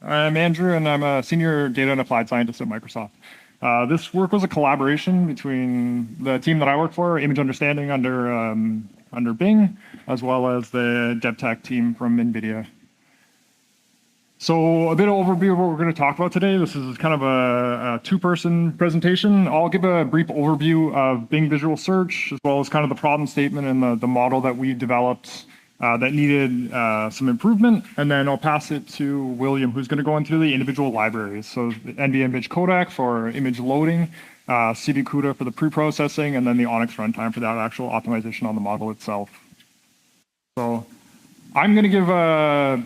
I'm Andrew, and I'm a senior data and applied scientist at Microsoft. This work was a collaboration between the team that I work for, Image Understanding under Bing, as well as the DevTech team from NVIDIA. So a bit of overview of what we're going to talk about today. This is kind of a two-person presentation. I'll give a brief overview of Bing Visual Search, as well as kind of the problem statement and the model that we developed that needed some improvement. And then I'll pass it to William, who's going to go into the individual libraries. So the NV Image Codec for image loading, CV CUDA for the pre-processing, and then the Onyx runtime for that actual optimization on the model itself. So I'm going to give a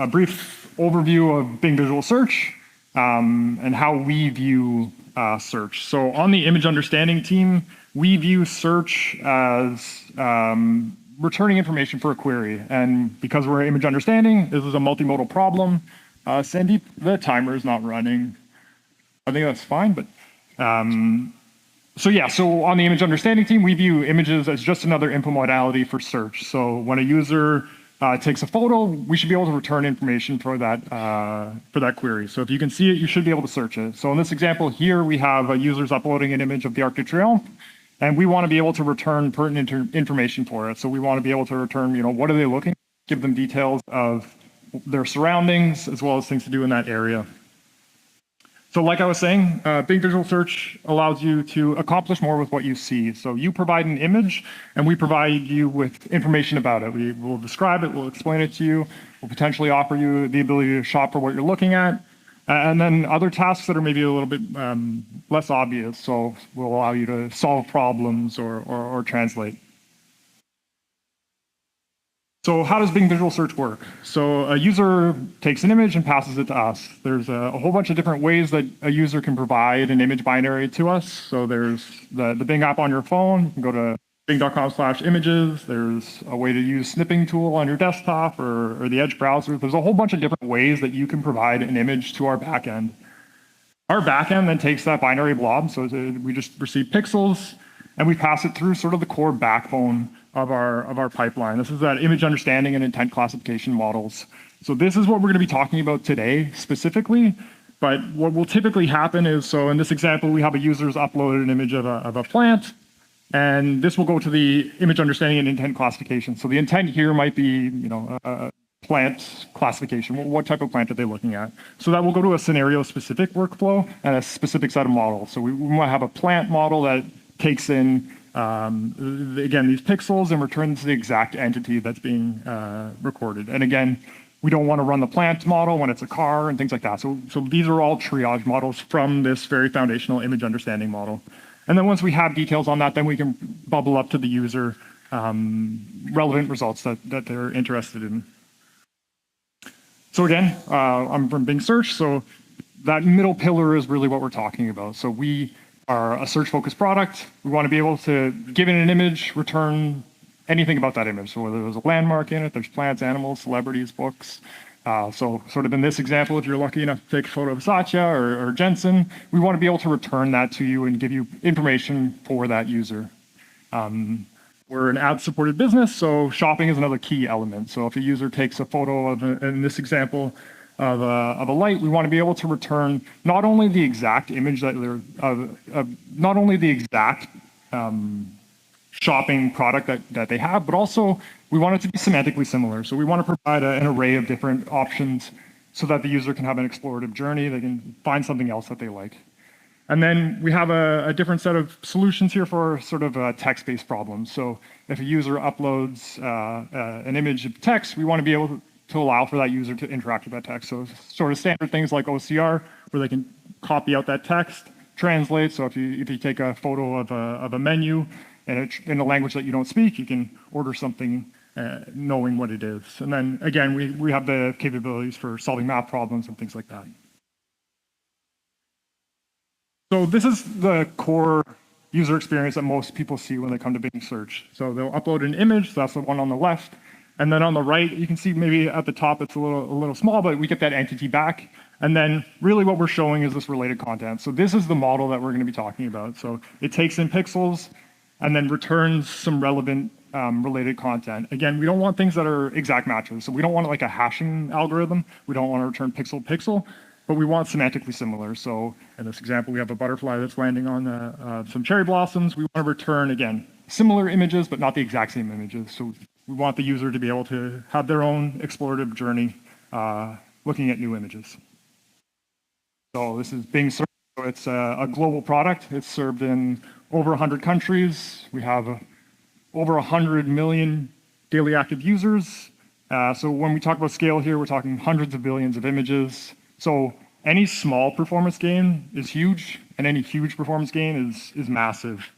brief overview of Bing Visual Search and how we view search. So on the image understanding team, we view search as returning information for a query. And because we're image understanding, this is a multimodal problem. Sandeep, the timer is not running. I think that's fine, but so on the image understanding team, we view images as just another input modality for search. So when a user takes a photo, we should be able to return information for that query. So if you can see it, you should be able to search it. So in this example here, we have a user's uploading an image of the Arc de Triomphe, and we want to be able to return pertinent information for it. So we want to be able to return, what are they looking at? Give them details of their surroundings, as well as things to do in that area. So like I was saying, Bing Visual Search allows you to accomplish more with what you see. So you provide an image, and we provide you with information about it. We will describe it, we'll explain it to you, we'll potentially offer you the ability to shop for what you're looking at, and then other tasks that are maybe a little bit less obvious. So we'll allow you to solve problems or translate. So how does Bing Visual Search work? So a user takes an image and passes it to us. There's a whole bunch of different ways that a user can provide an image binary to us. So there's the Bing app on your phone. You can go to bing.com/images. There's a way to use snipping tool on your desktop or the Edge browser. There's a whole bunch of different ways that you can provide an image to our backend. Our backend then takes that binary blob. So we just receive pixels, and we pass it through sort of the core backbone of our pipeline. This is that image understanding and intent classification models. So this is what we're going to be talking about today specifically, but what will typically happen is, so in this example, we have a user's uploaded an image of a plant, and this will go to the image understanding and intent classification. So the intent here might be, a plant classification. What type of plant are they looking at? So that will go to a scenario-specific workflow and a specific set of models. So we might have a plant model that takes in again, these pixels and returns the exact entity that's being recorded. And again, we don't want to run the plant model when it's a car and things like that. So these are all triage models from this very foundational image understanding model. And then once we have details on that, then we can bubble up to the user relevant results that they're interested in. So again, I'm from Bing Search. So that middle pillar is really what we're talking about. So we are a search-focused product. We want to be able to, given an image, return anything about that image. So whether there's a landmark in it, there's plants, animals, celebrities, books. So sort of in this example, if you're lucky enough to take a photo of Satya or Jensen, we want to be able to return that to you and give you information for that user. We're an ad-supported business, so shopping is another key element. So if a user takes a photo of, in this example, of a light, we want to be able to return not only the exact image that they're, not only the exact shopping product that they have, but also we want it to be semantically similar. So we want to provide an array of different options so that the user can have an explorative journey. They can find something else that they like. And then we have a different set of solutions here for sort of text-based problems. So if a user uploads an image of text, we want to be able to allow for that user to interact with that text. So sort of standard things like OCR, where they can copy out that text, translate. So if you take a photo of a menu and in a language that you don't speak, you can order something knowing what it is. And then again, we have the capabilities for solving math problems and things like that. So this is the core user experience that most people see when they come to Bing Search. So they'll upload an image, so that's the one on the left. And then on the right, you can see maybe at the top it's a little small, but we get that entity back. And then really what we're showing is this related content. So this is the model that we're going to be talking about. So it takes in pixels and then returns some relevant related content. Again, we don't want things that are exact matches. So we don't want like a hashing algorithm. We don't want to return pixel pixel, but we want semantically similar. So in this example, we have a butterfly that's landing on some cherry blossoms. We want to return, again, similar images, but not the exact same images. So we want the user to be able to have their own explorative journey looking at new images. So this is Bing Search. So it's a global product. It's served in over 100 countries. We have over 100 million daily active users. So when we talk about scale here, we're talking hundreds of billions of images. So any small performance gain is huge, and any huge performance gain is massive.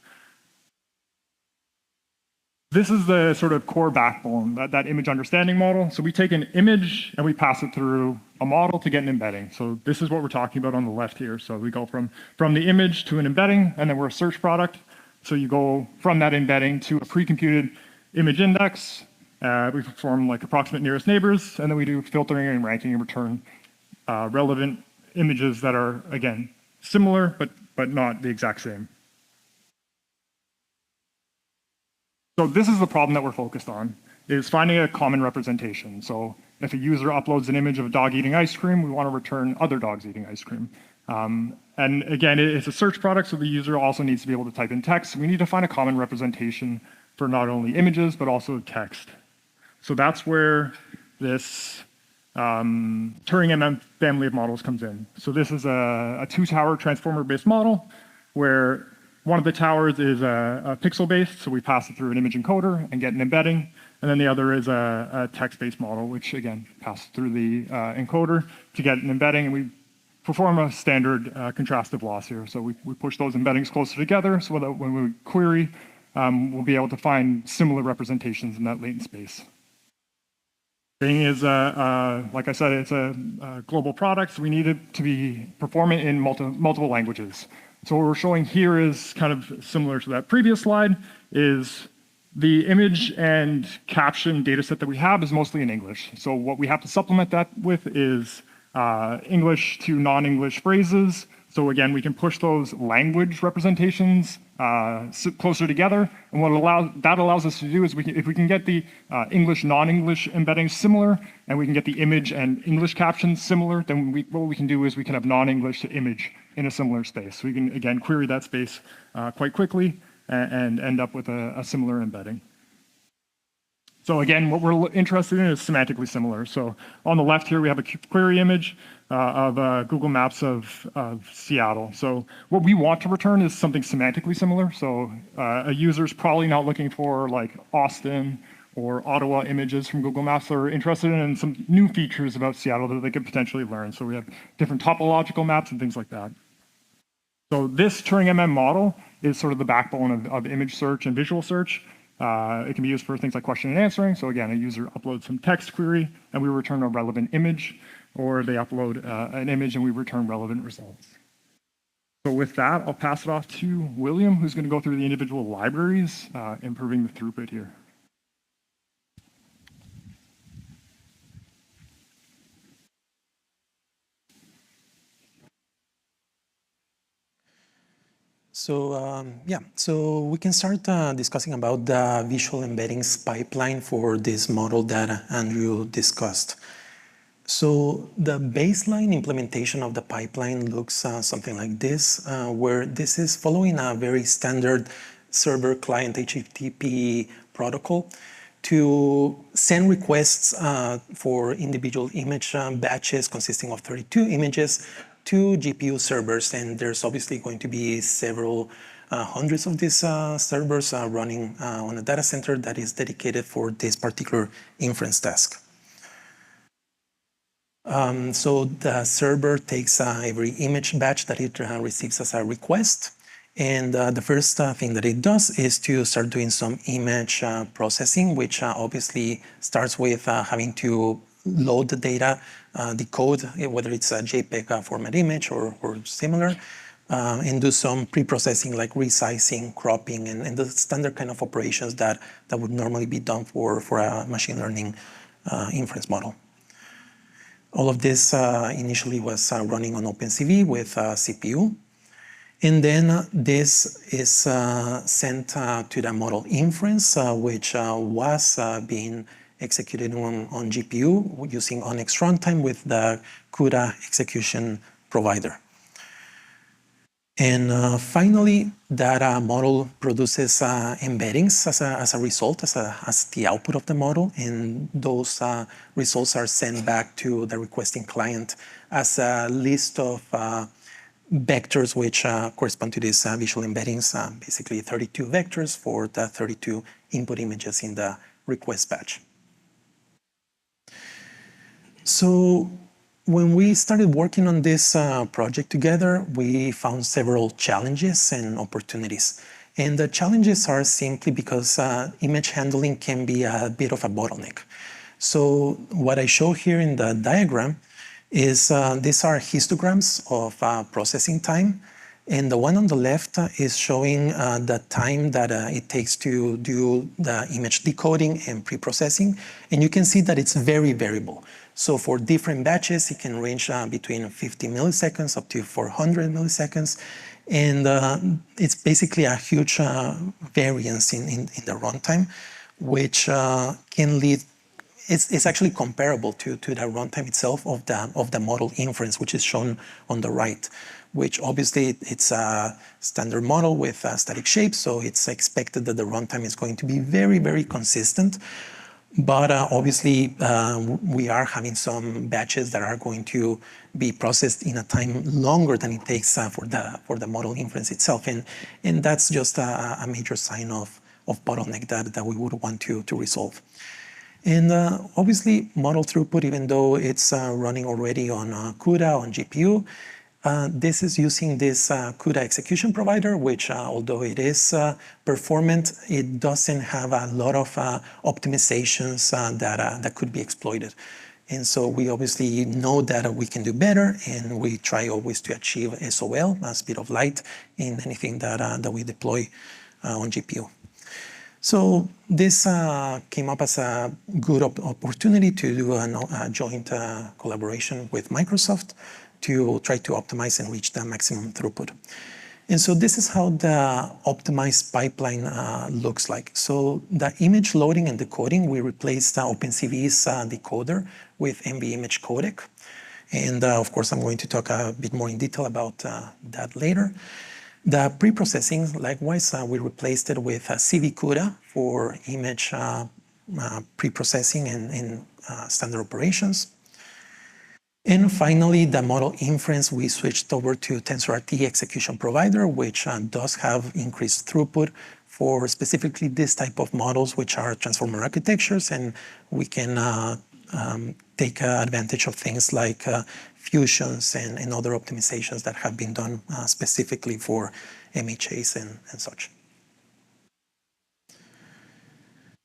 This is the sort of core backbone, that image understanding model. So we take an image and we pass it through a model to get an embedding. So this is what we're talking about on the left here. So we go from the image to an embedding, and then we're a search product. So you go from that embedding to a pre-computed image index. We perform like approximate nearest neighbors, and then we do filtering and ranking and return relevant images that are, again, similar, but not the exact same. So this is the problem that we're focused on, is finding a common representation. So if a user uploads an image of a dog eating ice cream, we want to return other dogs eating ice cream. And again, it's a search product, so the user also needs to be able to type in text. We need to find a common representation for not only images, but also text. So that's where this Turing-MM family of models comes in. So this is a two-tower transformer-based model where one of the towers is a pixel-based, so we pass it through an image encoder and get an embedding. And then the other is a text-based model, which again, passes through the encoder to get an embedding. And we perform a standard contrastive loss here. So we push those embeddings closer together so that when we query, we'll be able to find similar representations in that latent space. Bing is, like I said, it's a global product, so we need it to be performant in multiple languages. So what we're showing here is kind of similar to that previous slide, is the image and caption data set that we have is mostly in English. So what we have to supplement that with is English to non-English phrases. So again, we can push those language representations closer together. And what that allows us to do is if we can get the English, non-English embeddings similar, and we can get the image and English captions similar, then what we can do is we can have non-English to image in a similar space. So we can, again, query that space quite quickly and end up with a similar embedding. So again, what we're interested in is semantically similar. So on the left here, we have a query image of Google Maps of Seattle. So what we want to return is something semantically similar. So a user's probably not looking for like Austin or Ottawa images from Google Maps. They're interested in some new features about Seattle that they could potentially learn. So we have different topological maps and things like that. So this Turing-MM model is sort of the backbone of image search and visual search. It can be used for things like question and answering. So again, a user uploads some text query and we return a relevant image, or they upload an image and we return relevant results. So with that, I'll pass it off to William, who's going to go through the individual libraries, improving the throughput here. So so we can start discussing about the visual embeddings pipeline for this model that Andrew discussed. So the baseline implementation of the pipeline looks something like this, where this is following a very standard server-client HTTP protocol to send requests for individual image batches consisting of 32 images to GPU servers, and there's obviously going to be several hundreds of these servers running on a data center that is dedicated for this particular inference task. So the server takes every image batch that it receives as a request, and the first thing that it does is to start doing some image processing, which obviously starts with having to load the data, decode whether it's a JPEG format image or similar, and do some pre-processing like resizing, cropping, and the standard kind of operations that would normally be done for a machine learning inference model. All of this initially was running on OpenCV with CPU. And then this is sent to the model inference, which was being executed on GPU using ONNX runtime with the CUDA execution provider. And finally, that model produces embeddings as a result, as the output of the model, and those results are sent back to the requesting client as a list of vectors which correspond to these visual embeddings, basically 32 vectors for the 32 input images in the request batch. So when we started working on this project together, we found several challenges and opportunities. And the challenges are simply because image handling can be a bit of a bottleneck. So what I show here in the diagram is these are histograms of processing time. And the one on the left is showing the time that it takes to do the image decoding and pre-processing. And you can see that it's very variable. So for different batches, it can range between 50 milliseconds up to 400 milliseconds. And it's basically a huge variance in the runtime, which can lead, it's actually comparable to the runtime itself of the model inference, which is shown on the right, which obviously it's a standard model with static shapes, so it's expected that the runtime is going to be very, very consistent. But obviously, we are having some batches that are going to be processed in a time longer than it takes for the model inference itself. And that's just a major sign of bottleneck that we would want to resolve. And obviously, model throughput, even though it's running already on CUDA, on GPU, this is using this CUDA execution provider, which although it is performant, it doesn't have a lot of optimizations that could be exploited. And so we obviously know that we can do better, and we try always to achieve SOL, speed of light, in anything that we deploy on GPU. So this came up as a good opportunity to do a joint collaboration with Microsoft to try to optimize and reach the maximum throughput. And so this is how the optimized pipeline looks like. So the image loading and decoding, we replaced OpenCV's decoder with NVImage codec. And of course, I'm going to talk a bit more in detail about that later. The pre-processing, likewise, we replaced it with CVCUDA for image pre-processing and standard operations. And finally, the model inference, we switched over to TensorRT execution provider, which does have increased throughput for specifically this type of models, which are transformer architectures, and we can take advantage of things like fusions and other optimizations that have been done specifically for MHAs and such.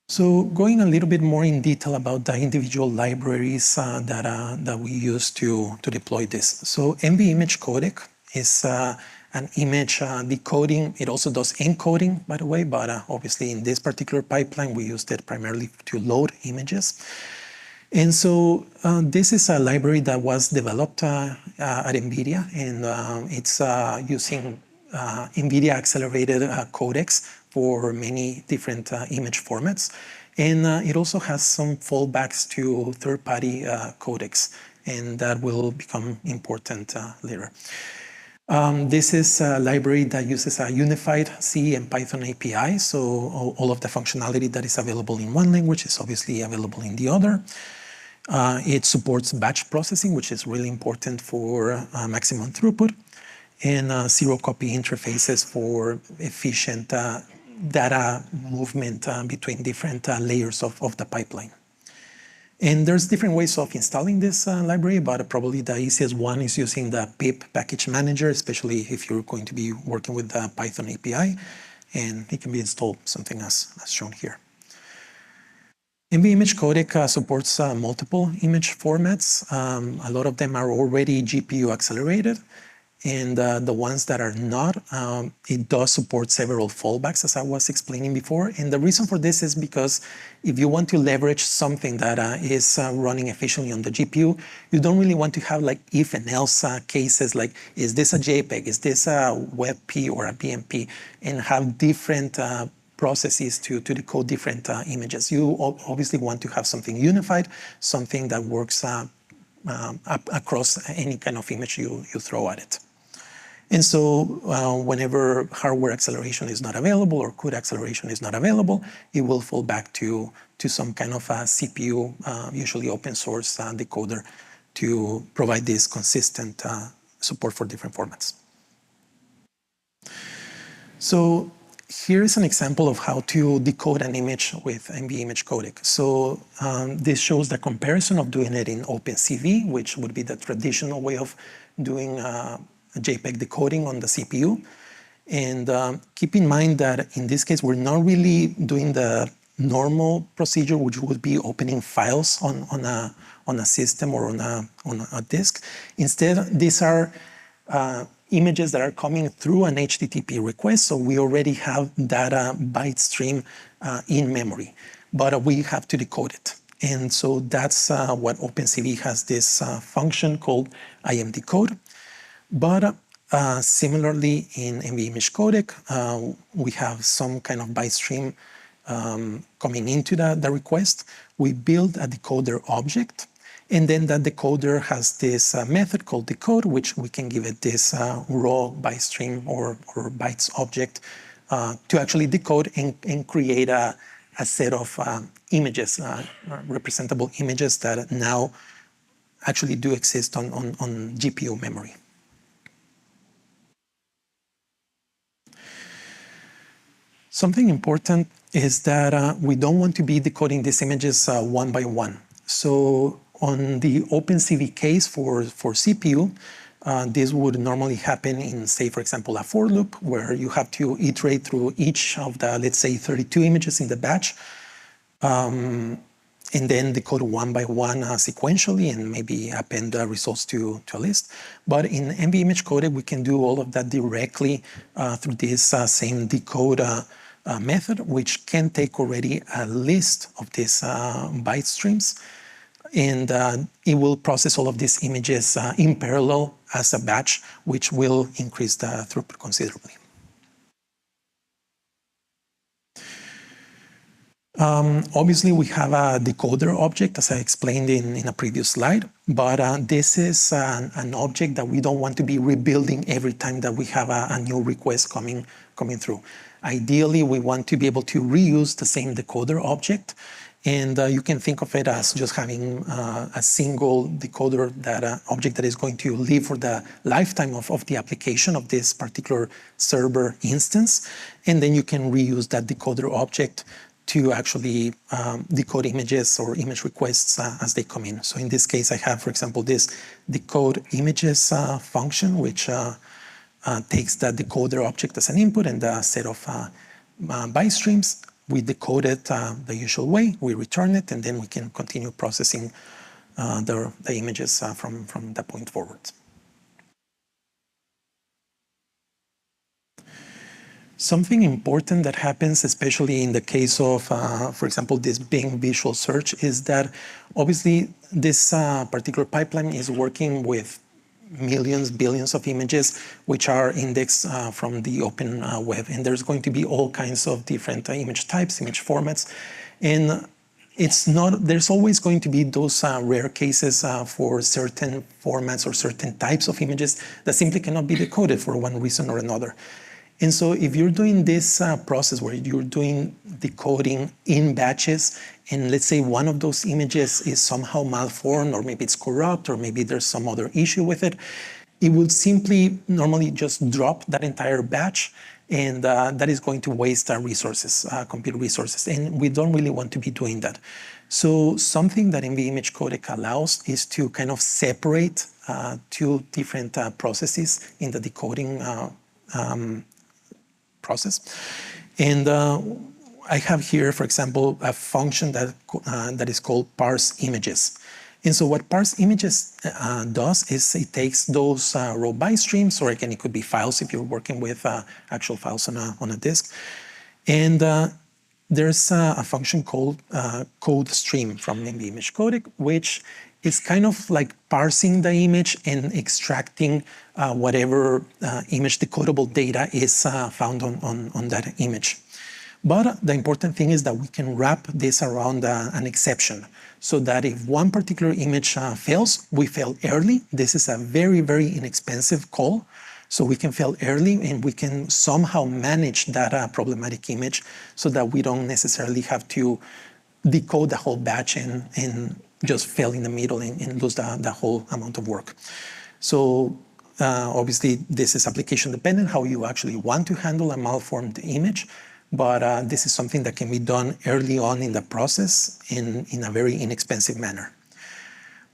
So going a little bit more in detail about the individual libraries that we use to deploy this. So NVImage codec is an image decoding. It also does encoding, by the way, but obviously in this particular pipeline, we used it primarily to load images. And so this is a library that was developed at NVIDIA, and it's using NVIDIA accelerated codecs for many different image formats. And it also has some fallbacks to third-party codecs, and that will become important later. This is a library that uses a unified C and Python API, so all of the functionality that is available in one language is obviously available in the other. It supports batch processing, which is really important for maximum throughput, and zero-copy interfaces for efficient data movement between different layers of the pipeline. And there's different ways of installing this library, but probably the easiest one is using the pip package manager, especially if you're going to be working with the Python API, and it can be installed something as shown here. NVImage codec supports multiple image formats. A lot of them are already GPU accelerated, And the ones that are not, it does support several fallbacks, as I was explaining before. And the reason for this is because if you want to leverage something that is running efficiently on the GPU, you don't really want to have like if and else cases like, is this a JPEG, is this a WebP or a BMP, and have different processes to decode different images. You obviously want to have something unified, something that works across any kind of image you throw at it. And so whenever hardware acceleration is not available or CUDA acceleration is not available, it will fall back to some kind of a CPU, usually open source decoder, to provide this consistent support for different formats. So here is an example of how to decode an image with NVImage codec. So this shows the comparison of doing it in OpenCV, which would be the traditional way of doing JPEG decoding on the CPU. And keep in mind that in this case, we're not really doing the normal procedure, which would be opening files on a system or on a disk. Instead, these are images that are coming through an HTTP request, so we already have data byte stream in memory, but we have to decode it. And so that's what OpenCV has this function called IMDecode. But similarly, in NVImage codec, we have some kind of byte stream coming into the request. We build a decoder object, and then that decoder has this method called decode, which we can give it this raw byte stream or bytes object to actually decode and create a set of images, representable images that now actually do exist on GPU memory. Something important is that we don't want to be decoding these images one by one. So on the OpenCV case for CPU, this would normally happen in, say, for example, a for loop, where you have to iterate through each of the, let's say, 32 images in the batch, and then decode one by one sequentially and maybe append the results to a list. But in NVImage codec, we can do all of that directly through this same decode method, which can take already a list of these byte streams, and it will process all of these images in parallel as a batch, which will increase the throughput considerably. Obviously, we have a decoder object, as I explained in a previous slide, but this is an object that we don't want to be rebuilding every time that we have a new request coming through. Ideally, we want to be able to reuse the same decoder object, and you can think of it as just having a single decoder, that object that is going to live for the lifetime of the application of this particular server instance, and then you can reuse that decoder object to actually decode images or image requests as they come in. So in this case, I have, for example, this decode images function, which takes the decoder object as an input and a set of byte streams. We decode it the usual way, we return it, and then we can continue processing the images from that point forward. Something important that happens, especially in the case of, for example, this Bing visual search, is that obviously this particular pipeline is working with millions, billions of images, which are indexed from the open web. And there's going to be all kinds of different image types, image formats. And there's always going to be those rare cases for certain formats or certain types of images that simply cannot be decoded for one reason or another. And so if you're doing this process where you're doing decoding in batches, and let's say one of those images is somehow malformed, or maybe it's corrupt, or maybe there's some other issue with it, it would simply normally just drop that entire batch, and that is going to waste resources, computer resources, and we don't really want to be doing that. So something that NVImage codec allows is to kind of separate two different processes in the decoding process. And I have here, for example, a function that is called parse images. And so what parse images does is it takes those raw byte streams, or again, it could be files if you're working with actual files on a disk. And there's a function called code stream from the image codec, which is kind of like parsing the image and extracting whatever image decodable data is found on that image. But the important thing is that we can wrap this around an exception, so that if one particular image fails, we fail early. This is a very, very inexpensive call. So we can fail early and we can somehow manage that problematic image so that we don't necessarily have to decode the whole batch and just fail in the middle and lose the whole amount of work. So obviously this is application dependent, how you actually want to handle a malformed image. But this is something that can be done early on in the process in a very inexpensive manner.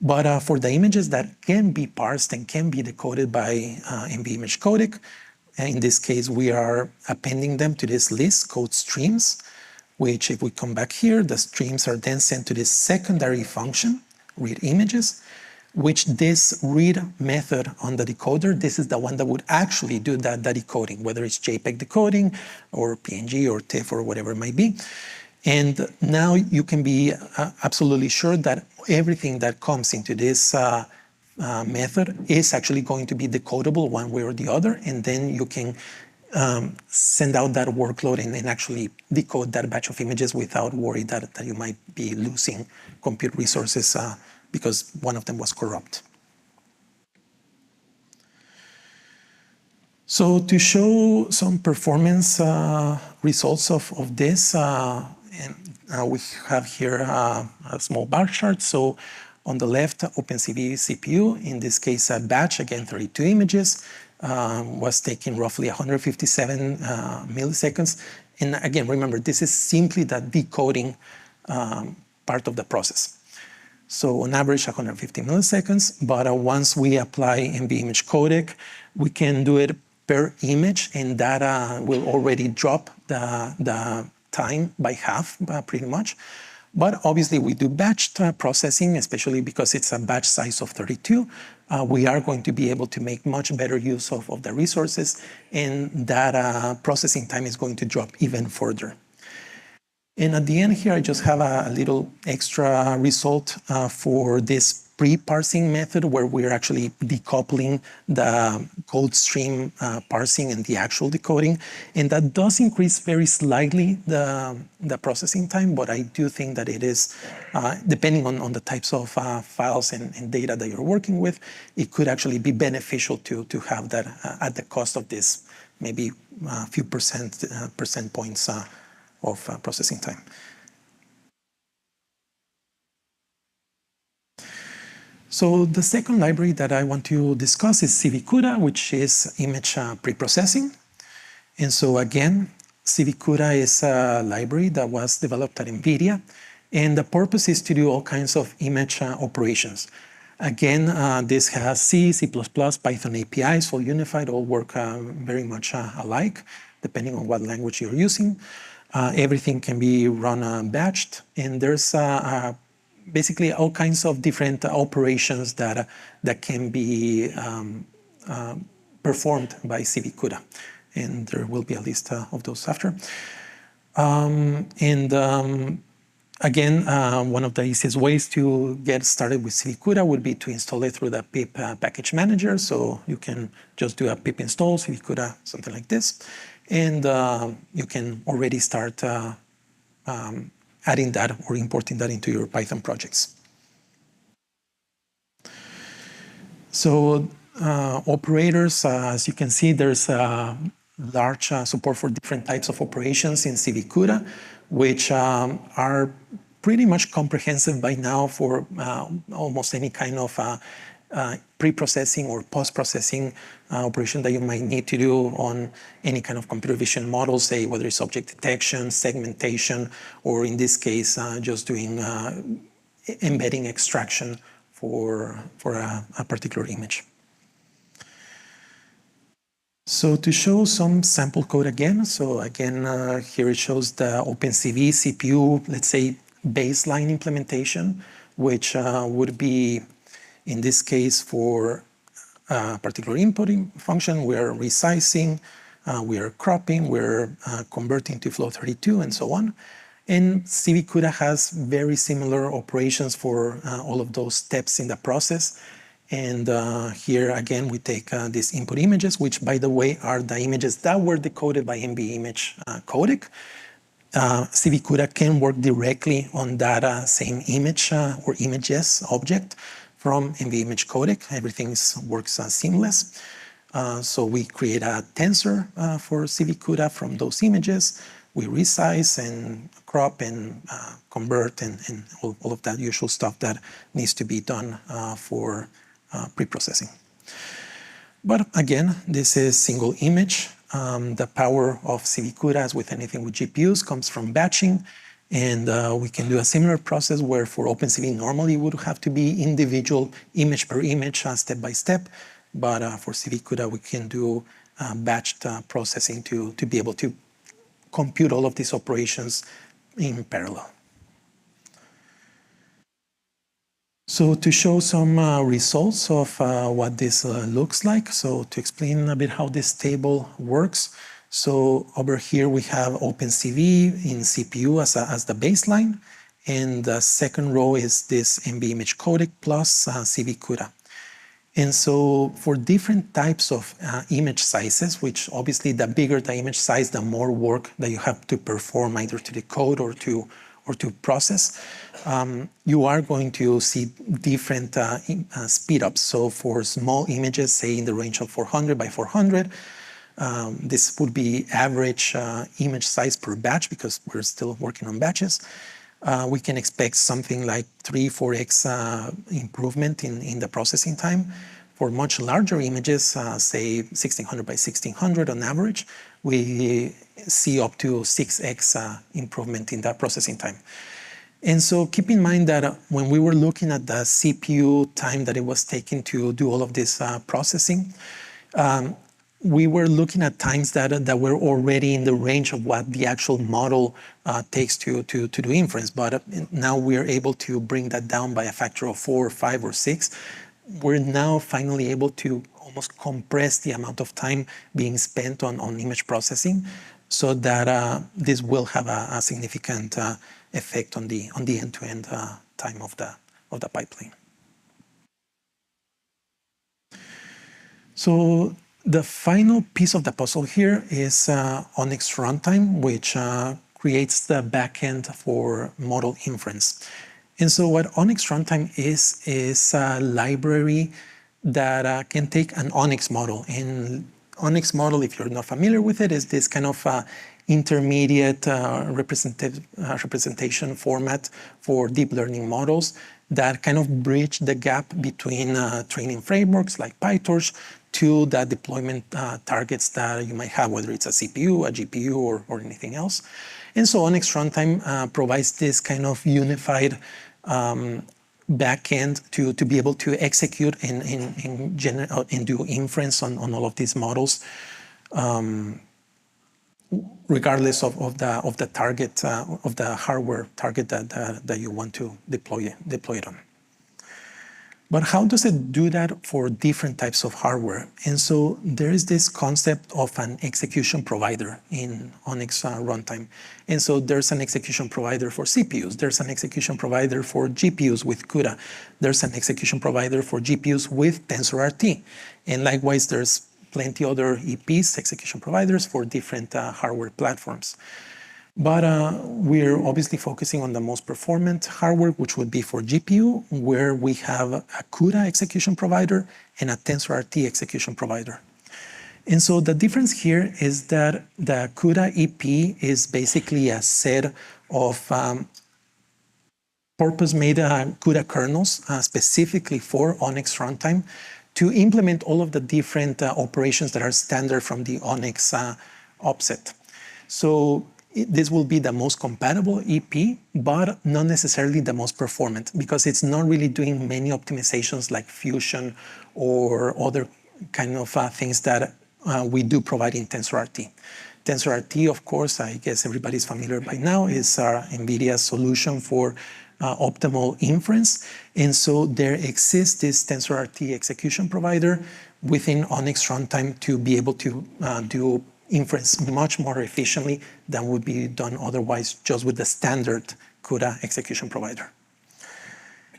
But for the images that can be parsed and can be decoded by NVImage codec, in this case, we are appending them to this list called streams, which if we come back here, the streams are then sent to this secondary function, read images, which this read method on the decoder, this is the one that would actually do that decoding, whether it's JPEG decoding or PNG or TIFF or whatever it might be. And now you can be absolutely sure that everything that comes into this method is actually going to be decodable one way or the other, and then you can send out that workload and actually decode that batch of images without worry that you might be losing compute resources because one of them was corrupt. So to show some performance results of this, we have here a small bar chart. So on the left, OpenCV CPU, in this case a batch, again 32 images, was taking roughly 157 milliseconds. And again, remember, this is simply the decoding part of the process. So on average, 150 milliseconds, but once we apply NVImage codec, we can do it per image, and that will already drop the time by half, pretty much. But obviously, we do batched processing, especially because it's a batch size of 32. We are going to be able to make much better use of the resources, and that processing time is going to drop even further. And at the end here, I just have a little extra result for this pre-parsing method where we're actually decoupling the code stream parsing and the actual decoding. And that does increase very slightly the processing time, but I do think that it is, depending on the types of files and data that you're working with, it could actually be beneficial to have that at the cost of this, maybe a few percent points of processing time. So the second library that I want to discuss is CVCUDA, which is image preprocessing. And so again, CVCUDA is a library that was developed at NVIDIA, and the purpose is to do all kinds of image operations. Again, this has C, C++, Python APIs, all unified, all work very much alike, depending on what language you're using. Everything can be run batched, and there's basically all kinds of different operations that can be performed by CVCUDA, and there will be a list of those after. Again, one of the easiest ways to get started with CVCUDA would be to install it through the pip package manager. So you can just do a pip install CVCUDA, something like this. And you can already start adding that or importing that into your Python projects. So operators, as you can see, there's large support for different types of operations in CVCUDA, which are pretty much comprehensive by now for almost any kind of pre-processing or post-processing operation that you might need to do on any kind of computer vision model, say whether it's object detection, segmentation, or in this case, just doing embedding extraction for a particular image. So to show some sample code again, so again, here it shows the OpenCV CPU, let's say, baseline implementation which would be, in this case, for a particular input function, we're resizing, we're cropping, we're converting to Flow32, and so on. And CVCUDA has very similar operations for all of those steps in the process. And here again, we take these input images, which by the way are the images that were decoded by NVImage codec. CVCUDA can work directly on that same image or images object from NVImage codec. Everything works seamless. So we create a tensor for CVCUDA from those images. We resize and crop and convert and all of that usual stuff that needs to be done for pre-processing. But again, this is single image. The power of CVCUDA, as with anything with GPUs, comes from batching. And we can do a similar process where for OpenCV normally would have to be individual image per image, step by step. But for CVCUDA, we can do batched processing to be able to compute all of these operations in parallel. So to show some results of what this looks like, so to explain a bit how this table works. So over here we have OpenCV in CPU as the baseline, and the second row is this NVImage codec plus CVCUDA. And so for different types of image sizes, which obviously the bigger the image size, the more work that you have to perform either to decode or to process, you are going to see different speedups. So for small images, say in the range of 400 by 400, this would be average image size per batch because we're still working on batches. We can expect something like 3-4x improvement in the processing time. For much larger images, say 1600 by 1600 on average, we see up to 6x improvement in that processing time. And so keep in mind that when we were looking at the CPU time that it was taking to do all of this processing, we were looking at times that were already in the range of what the actual model takes to do inference. But now we're able to bring that down by a factor of 4, 5, or 6. We're now finally able to almost compress the amount of time being spent on image processing so that this will have a significant effect on the end-to-end time of the pipeline. So the final piece of the puzzle here is ONNX Runtime, which creates the backend for model inference. And so what ONNX Runtime is a library that can take an ONNX model. And ONNX model, if you're not familiar with it, is this kind of intermediate representation format for deep learning models that kind of bridge the gap between training frameworks like PyTorch to the deployment targets that you might have, whether it's a CPU, a GPU, or anything else. And so ONNX Runtime provides this kind of unified backend to be able to execute and do inference on all of these models, regardless of the target of the hardware target that you want to deploy it on. But how does it do that for different types of hardware? And so there is this concept of an execution provider in ONNX Runtime. And so there's an execution provider for CPUs. There's an execution provider for GPUs with CUDA. There's an execution provider for GPUs with TensorRT. And likewise, there's plenty other EPs, execution providers, for different hardware platforms. But we're obviously focusing on the most performant hardware, which would be for GPU, where we have a CUDA execution provider and a TensorRT execution provider. And so the difference here is that the CUDA EP is basically a set of purpose-made CUDA kernels specifically for ONNX Runtime to implement all of the different operations that are standard from the ONNX offset. So this will be the most compatible EP, but not necessarily the most performant, because it's not really doing many optimizations like fusion or other kind of things that we do provide in TensorRT. TensorRT, of course, I guess everybody's familiar by now, is our NVIDIA solution for optimal inference. And so there exists this TensorRT execution provider within ONNX Runtime to be able to do inference much more efficiently than would be done otherwise just with the standard CUDA execution provider.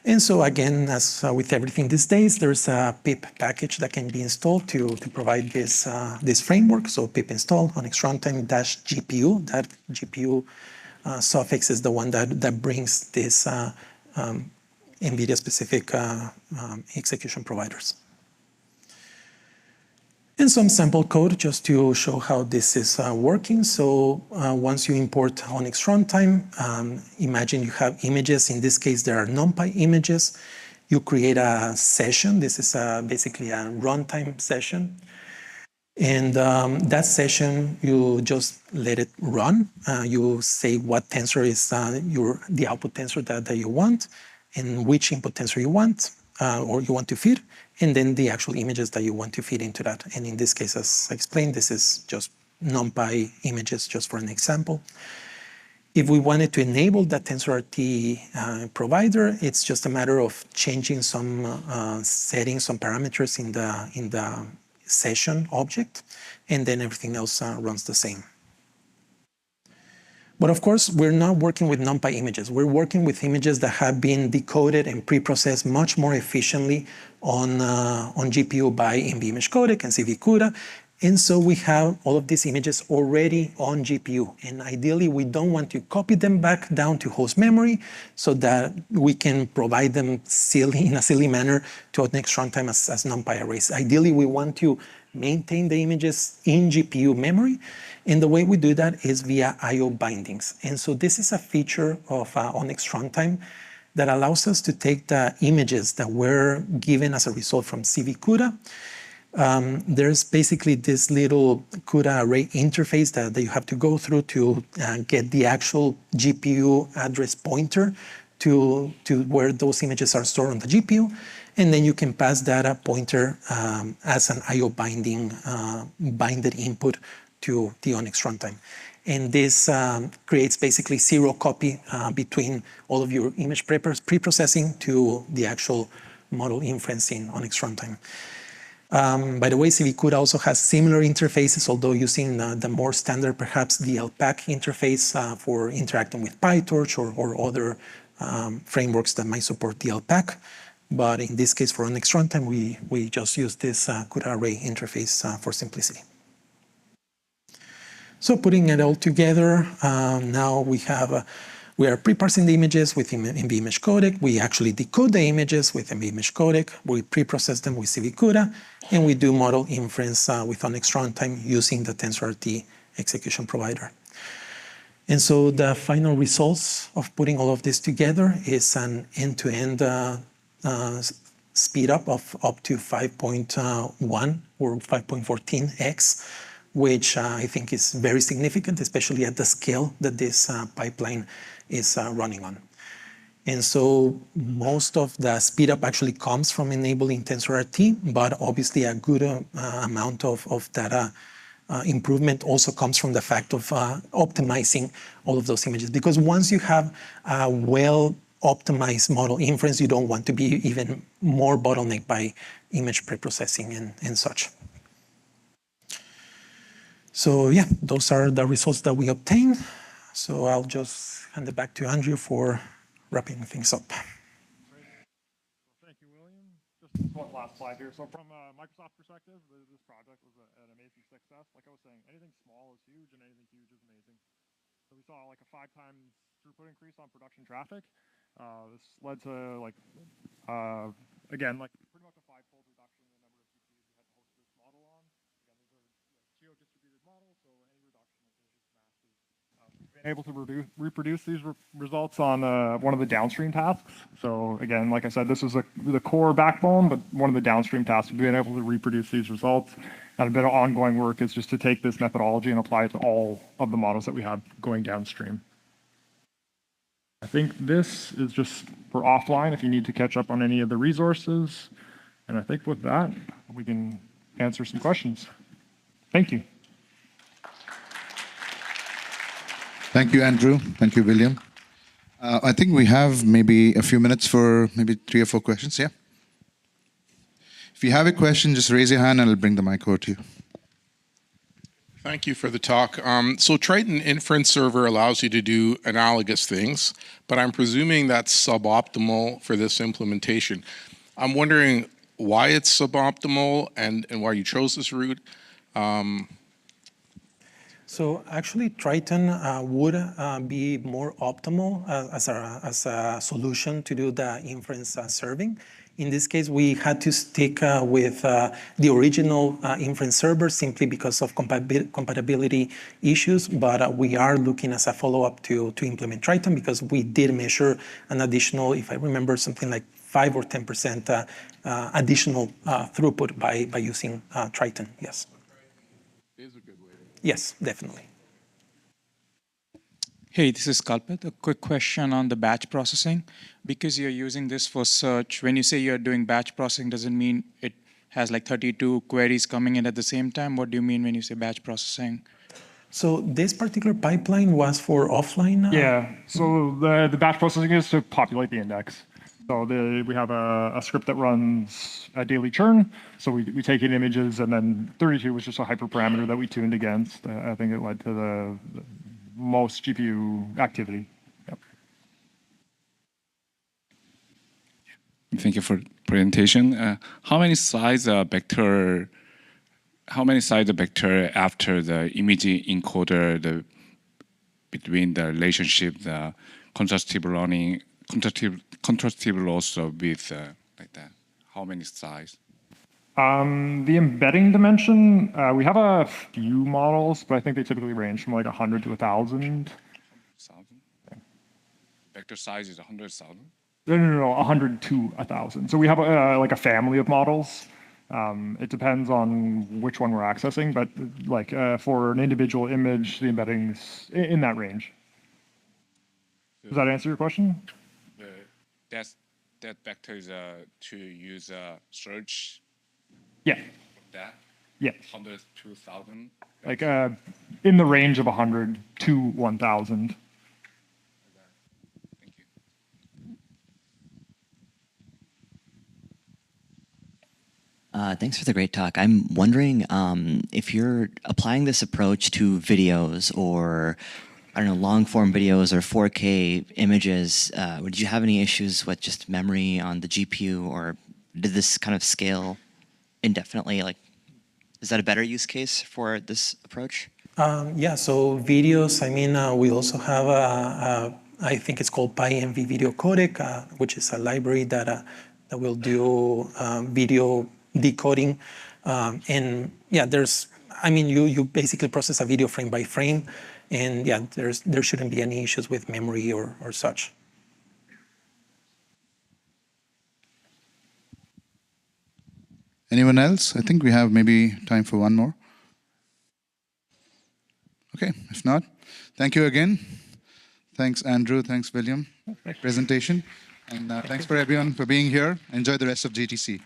And so again, as with everything these days, there's a pip package that can be installed to provide this, this framework. So pip install ONNX Runtime -GPU. That GPU suffix is the one that brings this NVIDIA-specific execution providers. And some sample code just to show how this is working. So once you import ONNX Runtime, imagine you have images. In this case, there are NumPy images. You create a session. This is basically a runtime session. And that session, you just let it run. You say what tensor is the output tensor that you want and which input tensor you want or you want to feed, and then the actual images that you want to feed into that. And in this case, as I explained, this is just NumPy images just for an example. If we wanted to enable that TensorRT provider, it's just a matter of changing some settings, some parameters in the session object, and then everything else runs the same. But of course, we're not working with NumPy images. We're working with images that have been decoded and pre-processed much more efficiently on GPU by NVIMAGE and CVCUDA. And so we have all of these images already on GPU. And ideally, we don't want to copy them back down to host memory so that we can provide them in a silly manner to ONNX Runtime as NumPy arrays. Ideally, we want to maintain the images in GPU memory. And the way we do that is via I/O bindings. And so this is a feature of ONNX Runtime that allows us to take the images that were given as a result from CVCUDA. There's basically this little CUDA array interface that you have to go through to get the actual GPU address pointer to where those images are stored on the GPU. And then you can pass that pointer as an I/O binding binded input to the ONNX Runtime. And this creates basically zero copy between all of your image pre-processing to the actual model inference in ONNX Runtime. By the way, CVCUDA also has similar interfaces, although using the more standard, perhaps the LPAC interface for interacting with PyTorch or other frameworks that might support the LPAC. But in this case, for ONNX Runtime, we just use this CUDA array interface for simplicity. So putting it all together, now we are pre-parsing the images with NVIMAGE codec. We actually decode the images with NVIMAGE codec. We pre-process them with CVCUDA, and we do model inference with ONNX Runtime using the TensorRT execution provider. And so the final results of putting all of this together is an end-to-end speed up of up to 5.1 or 5.14x, which I think is very significant, especially at the scale that this pipeline is running on. And so most of the speed up actually comes from enabling TensorRT, but obviously a good amount of that improvement also comes from the fact of optimizing all of those images. Because once you have a well-optimized model inference, you don't want to be even more bottlenecked by image preprocessing and such. So yeah, those are the results that we obtained. So I'll just hand it back to Andrew for wrapping things up. Great. Well, thank you, William. Just one last slide here. So from a Microsoft perspective, this project was an amazing success. Like I was saying, anything small is huge and anything huge is amazing. So we saw like a 5 times throughput increase on production traffic. This led to like, again, like pretty much a 5-fold reduction in the number of GPUs we had to host this model on. Again, these are geo-distributed models, so any reduction is just massive. We've been able to reproduce these results on one of the downstream tasks. So again, like I said, this is the core backbone, but one of the downstream tasks, we've been able to reproduce these results. And a bit of ongoing work is just to take this methodology and apply it to all of the models that we have going downstream. I think this is just for offline if you need to catch up on any of the resources. And I think with that, we can answer some questions. Thank you. Thank you, Andrew. Thank you, William. I think we have maybe a few minutes for maybe 3 or 4 questions. Yeah. If you have a question, just raise your hand and I'll bring the mic over to you. Thank you for the talk. So Triton Inference Server allows you to do analogous things, but I'm presuming that's suboptimal for this implementation. I'm wondering why it's suboptimal and why you chose this route. So actually, Triton would be more optimal as a solution to do the inference serving. In this case, we had to stick with the original inference server simply because of compatibility issues, but we are looking as a follow-up to implement Triton because we did measure an additional, if I remember, something like 5 or 10% additional throughput by using Triton, yes. Is a good way. Yes, definitely. Hey, this is Kalpit. A quick question on the batch processing. Because you're using this for search, when you say you're doing batch processing, does it mean it has like 32 queries coming in at the same time? What do you mean when you say batch processing? So this particular pipeline was for offline? Yeah, so the batch processing is to populate the index. So we have a script that runs a daily churn. So we take in images, and then 32 was just a hyperparameter that we tuned against. I think it led to the most GPU activity. Yep. Thank you for presentation. How many size vector after the image encoder between the relationship, the contrastive loss with like that? How many size? The embedding dimension, we have a few models, but I think they typically range from like 100 to 1,000. 1,000? Vector size is 100,000? No, 100 to 1,000. So we have like a family of models. It depends on which one we're accessing, but like for an individual image, the embedding's in that range. Does that answer your question? That vector is to use search. Yeah. That. Yes. 100 to 1,000. Like in the range of 100 to 1,000. Thank you. Thanks for the great talk. I'm wondering if you're applying this approach to videos or, I don't know, long-form videos or 4K images, did you have any issues with just memory on the GPU, or did this kind of scale indefinitely? Like, is that a better use case for this approach? Yeah, so videos, I mean, we also have I think it's called PyEnv Video Codec, which is a library that will do video decoding. And yeah, I mean, you basically process a video frame by frame, and yeah, there shouldn't be any issues with memory or such. Anyone else? I think we have maybe time for one more. Okay, if not, thank you again. Thanks, Andrew. Thanks, William. Presentation. And thanks for everyone for being here. Enjoy the rest of GTC.